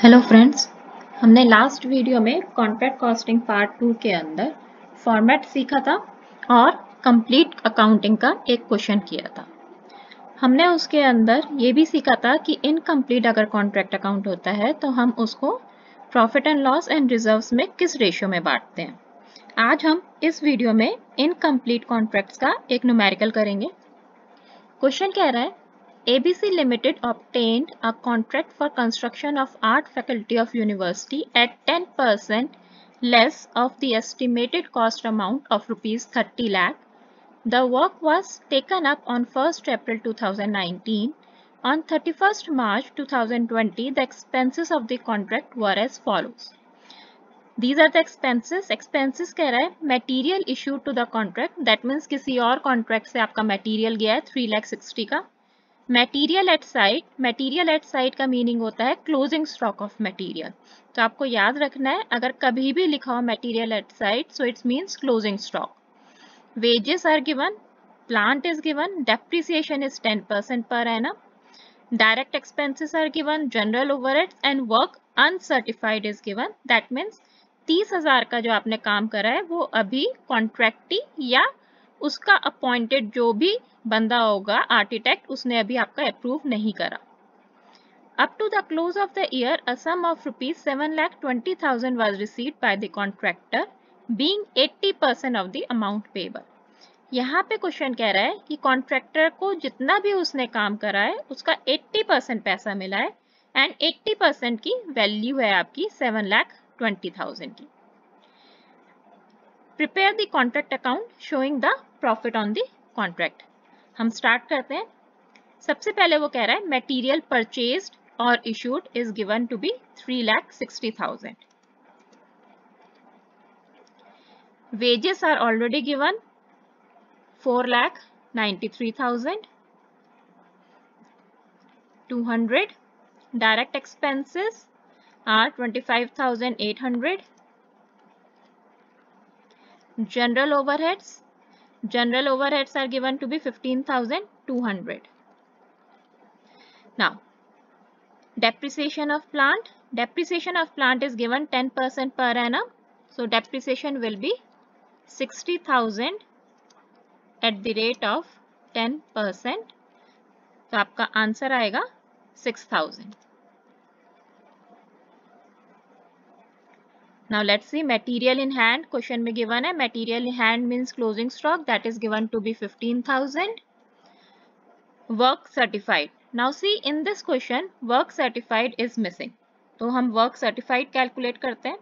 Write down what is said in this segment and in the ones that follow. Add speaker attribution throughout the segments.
Speaker 1: Hello friends, हमने last video में contract costing part 2 के अंदर फॉर्मेट सीखा था और कंप्लीट अकाउंटिंग का एक क्वेश्चन किया था। हमने उसके अंदर ये भी सीखा था कि इनकम्प्लीट अगर कॉन्ट्रैक्ट अकाउंट होता है तो हम उसको profit and loss and reserves में किस रेशियो में बांटते हैं। आज हम इस वीडियो में इनकम्प्लीट कॉन्ट्रैक्ट्स का एक न्यूमेरिकल करेंगे। क्वेश्चन कह रहा है ABC Limited obtained a contract for construction of art faculty of university at 10% less of the estimated cost amount of rupees 30 lakh. The work was taken up on 1st April 2019. On 31st March 2020, the expenses of the contract were as follows. These are the expenses. Expenses कह रहा है material issued to the contract. That means किसी और contract से आपका material गया है 3,60,000 का. मटेरियल एट साइट का मीनिंग होता है क्लोजिंग स्टॉक ऑफ मटेरियल। तो आपको याद रखना है, अगर कभी भी लिखा हो material at site so it's means closing stock. Wages are given, plant is given, depreciation is 10% per annum, direct expenses are given, general overheads and work uncertified is given. That means 30,000 का जो आपने काम करा है वो अभी कॉन्ट्रैक्टी या उसका अपॉइंटेड जो भी बंदा होगा आर्किटेक्ट, उसने अभी आपका अप्रूव नहीं करा। Up to the close of the year, a sum of rupees 7,20,000 was received by the contractor, being 80% of the amount payable. यहाँ पे क्वेश्चन कह रहा है कि कॉन्ट्रैक्टर को जितना भी उसने काम करा है उसका 80% पैसा मिला है एंड 80% की वैल्यू है आपकी 7,20,000 की। Prepare the contract account showing the profit on the contract. हम स्टार्ट करते हैं। सबसे पहले वो कह रहा है मटेरियल परचेज्ड और issued is given to be 3,60,000. Wages are already given 4,93,200. Direct expenses are 25,800. General overheads are given to be 15,200. Now, depreciation of plant is given 10% per annum. So depreciation will be 60,000 at the rate of 10%. तो आपका answer आएगा 6,000. Now let's see material in hand. Question में given है material in hand means closing stock, that is given to be 15,000. Work certified. Now see in this question work certified is missing. तो हम work certified calculate करते हैं।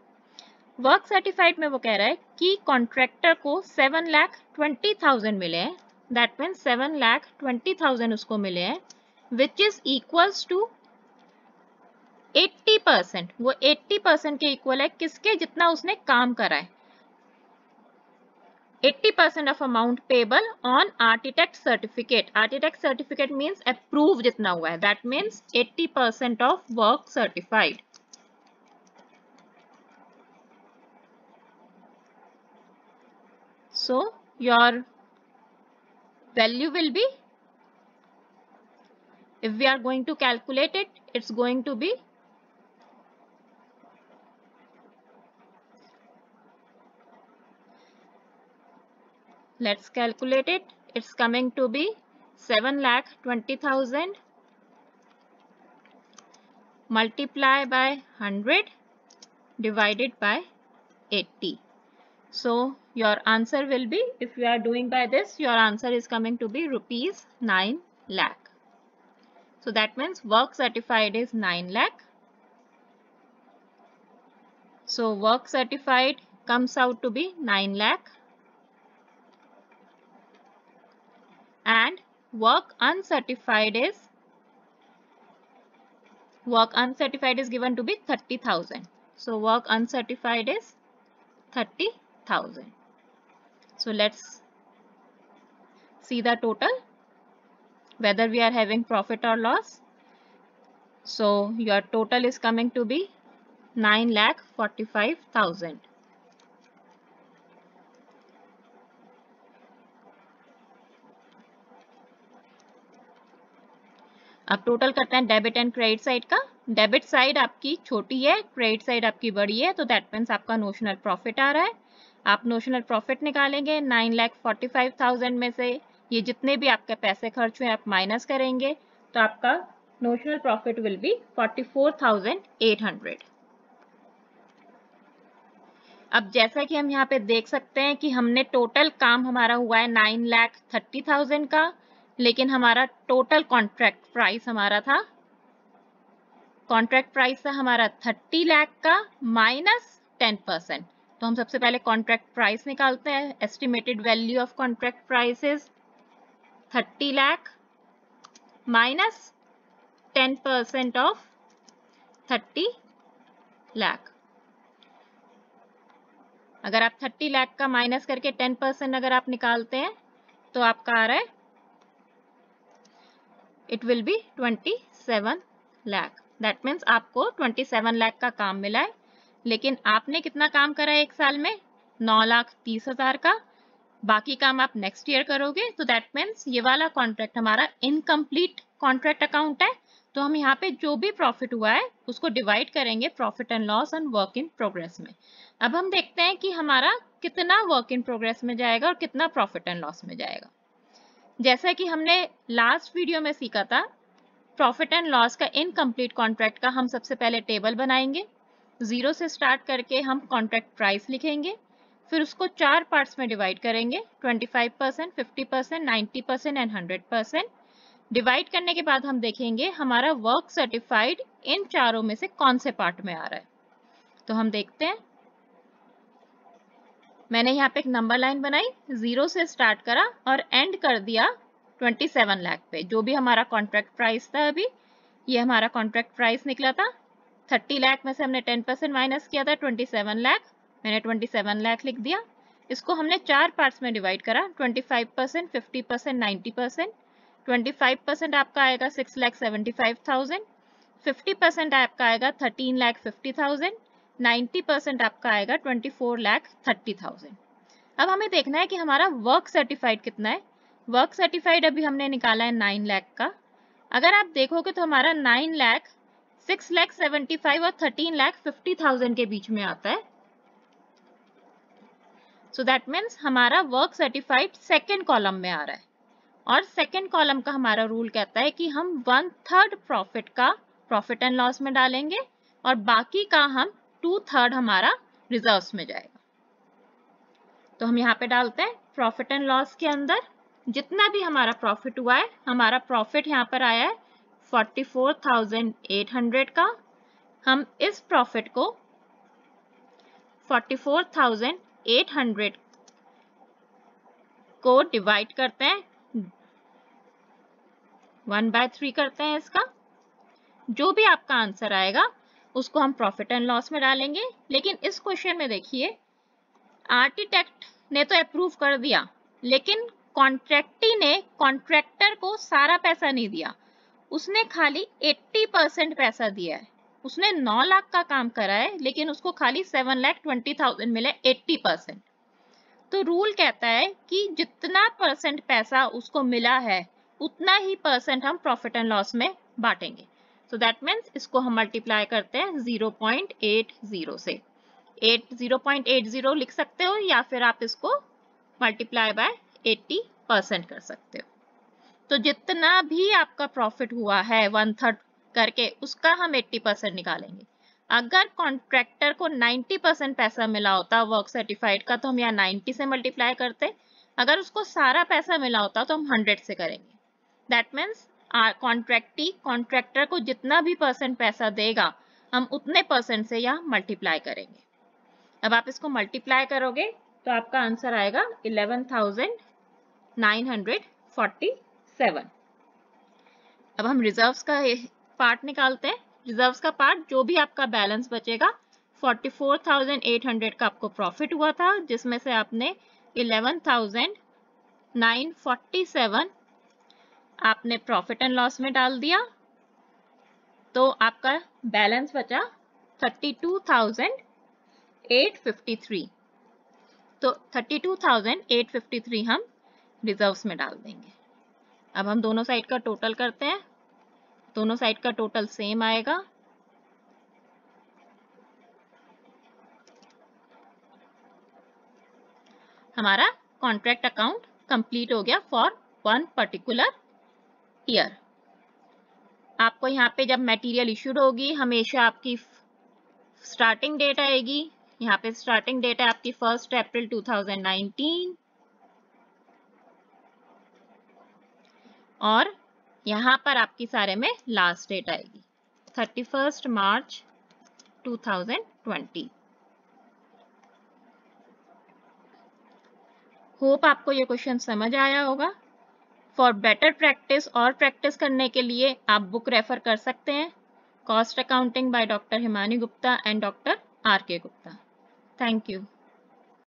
Speaker 1: Work certified में वो कह रहा है कि कॉन्ट्रैक्टर को 7,20,000 मिले हैं। दैट मीन्स 7,20,000 उसको मिले हैं विच इज इक्वल्स टू 80%। वो 80% के इक्वल है किसके, जितना उसने काम करा है। 80% of amount payable on architect certificate. Architect certificate means approve जितना हुआ है, that means 80% of work certified. So your value will be, if we are going to calculate it, it's going to be let's calculate it. It's coming to be 7,20,000 multiply by 100 divided by 80. So your answer will be, if you are doing by this, your answer is coming to be rupees 9 lakh. So that means work certified is 9 lakh. So work certified comes out to be 9 lakh. And work uncertified is given to be 30,000. So work uncertified is 30,000. So let's see the total, whether we are having profit or loss. So your total is coming to be 9,45,000. अब total करते हैं debit and credit side का। Debit side आपकी छोटी है, credit side आपकी बड़ी है, तो दैट मीन्स आपका नोशनल प्रॉफिट आ रहा है। आप नोशनल प्रॉफिट निकालेंगे 9,45,000 में से ये जितने भी आपके पैसे खर्च हुए आप माइनस करेंगे, तो आपका नोशनल प्रॉफिट विल बी 44,800। अब जैसा कि हम यहाँ पे देख सकते हैं कि हमने टोटल काम हमारा हुआ है 9,30,000 का, लेकिन हमारा टोटल कॉन्ट्रैक्ट प्राइस हमारा था, कॉन्ट्रैक्ट प्राइस था हमारा 30 लाख का माइनस 10%। तो हम सबसे पहले कॉन्ट्रैक्ट प्राइस निकालते हैं। Estimated value of contract price is 30 lakh minus 10% of 30 lakh. अगर आप 30 लाख का माइनस करके 10% अगर आप निकालते हैं तो आपका आ रहा है, it will be 27 lakh. That means आपको 27 लाख का काम मिला है, लेकिन आपने कितना काम करा है एक साल में? 9,30,000 का। बाकी काम आप नेक्स्ट ईयर करोगे, तो दैट मीन्स ये वाला कॉन्ट्रैक्ट हमारा इनकम्प्लीट कॉन्ट्रैक्ट अकाउंट है। तो हम यहाँ पे जो भी प्रॉफिट हुआ है उसको डिवाइड करेंगे profit and loss and work in progress में। अब हम देखते हैं कि हमारा कितना वर्क इन प्रोग्रेस में जाएगा और कितना प्रॉफिट एंड लॉस में जाएगा। जैसा कि हमने लास्ट वीडियो में सीखा था, प्रॉफिट एंड लॉस का इनकम्प्लीट कॉन्ट्रैक्ट का हम सबसे पहले टेबल बनाएंगे। 0 से स्टार्ट करके हम कॉन्ट्रैक्ट प्राइस लिखेंगे, फिर उसको 4 पार्ट्स में डिवाइड करेंगे, 25%, 50%, 90% एंड 100%। डिवाइड करने के बाद हम देखेंगे हमारा वर्क सर्टिफाइड इन चारों में से कौन से पार्ट में आ रहा है। तो हम देखते हैं, मैंने यहाँ पे एक नंबर लाइन बनाई, 0 से स्टार्ट करा और एंड कर दिया 27 लाख पे। जो भी हमारा कॉन्ट्रैक्ट प्राइस था, अभी ये हमारा कॉन्ट्रैक्ट प्राइस निकला था। 30 लाख में से हमने 10% माइनस किया था, 27 लाख। मैंने 27 लाख लिख दिया। इसको हमने 4 पार्ट्स में डिवाइड करा, 25%, 50%, 90%। 25% आपका आएगा 6,75,000, 50% आपका आएगा 13,50,000, 90% आपका आएगा 24,30,000। अब हमें देखना है कि हमारा वर्क सर्टिफाइड कितना है। वर्क सर्टिफाइड अभी हमने निकाला है 9 लाख का। अगर आप देखोगे तो हमारा 9 लाख 6,75,000 और 13,50,000 के बीच में आता है। सो दैट मीन्स हमारा वर्क सर्टिफाइड सेकेंड कॉलम में आ रहा है, और सेकेंड कॉलम का हमारा रूल कहता है कि हम 1/3 प्रॉफिट का प्रॉफिट एंड लॉस में डालेंगे और बाकी का हम 2/3 हमारा रिजर्व्स में जाएगा। तो हम यहाँ पे डालते हैं प्रॉफिट एंड लॉस के अंदर जितना भी हमारा प्रॉफिट हुआ है, हमारा प्रॉफिट यहाँ पर आया है 44,800 का। हम इस प्रॉफिट को 44,800 को डिवाइड करते हैं, 1/3 करते हैं इसका। जो भी आपका आंसर आएगा उसको हम प्रॉफिट एंड लॉस में डालेंगे। लेकिन इस क्वेश्चन में देखिए, आर्किटेक्ट ने तो अप्रूव कर दिया, लेकिन कॉन्ट्रैक्टी ने कॉन्ट्रैक्टर को सारा पैसा नहीं दिया, उसने खाली 80% पैसा दिया है। उसने 9 लाख का काम करा है, लेकिन उसको खाली 7,20,000 मिले, 80%। तो रूल कहता है कि जितना परसेंट पैसा उसको मिला है उतना ही परसेंट हम प्रॉफिट एंड लॉस में बांटेंगे। सो दैट मीन्स इसको हम मल्टीप्लाई करते हैं 0.80 से। 0.80 लिख सकते हो, या फिर आप इसको मल्टीप्लाई बाय 80% कर सकते हो। तो जितना भी आपका प्रॉफिट हुआ है 1/3 करके, उसका हम 80% निकालेंगे। अगर कॉन्ट्रैक्टर को 90% पैसा मिला होता वर्क सर्टिफाइड का, तो हम यहाँ 90 से मल्टीप्लाई करते। अगर उसको सारा पैसा मिला होता तो हम 100 से करेंगे। दैट मीन्स कॉन्ट्रैक्टर को जितना भी परसेंट पैसा देगा, हम उतने परसेंट से यहाँ मल्टीप्लाई करेंगे। अब आप इसको मल्टीप्लाई करोगे तो आपका आंसर आएगा 11,947। अब हम रिजर्व्स का पार्ट निकालते हैं। रिजर्व्स का पार्ट, जो भी आपका बैलेंस बचेगा, 44,800 का आपको प्रॉफिट हुआ था, जिसमें से आपने 11,947 आपने प्रॉफिट एंड लॉस में डाल दिया, तो आपका बैलेंस बचा 32,853। तो 32,853 हम रिजर्व्स में डाल देंगे। अब हम दोनों साइड का टोटल करते हैं। दोनों साइड का टोटल सेम आएगा, हमारा कॉन्ट्रैक्ट अकाउंट कंप्लीट हो गया फॉर वन पर्टिकुलर ईयर। आपको यहाँ पे जब मटेरियल इशूड होगी हमेशा आपकी स्टार्टिंग डेट आएगी। यहाँ पे स्टार्टिंग डेट है आपकी 1 अप्रैल 2019 और यहाँ पर आपकी सारे में लास्ट डेट आएगी 31 मार्च 2020। होप आपको ये क्वेश्चन समझ आया होगा। फॉर बेटर प्रैक्टिस और प्रैक्टिस करने के लिए आप बुक रेफर कर सकते हैं, cost accounting by doctor Himani Gupta and doctor R के गुप्ता। Thank you.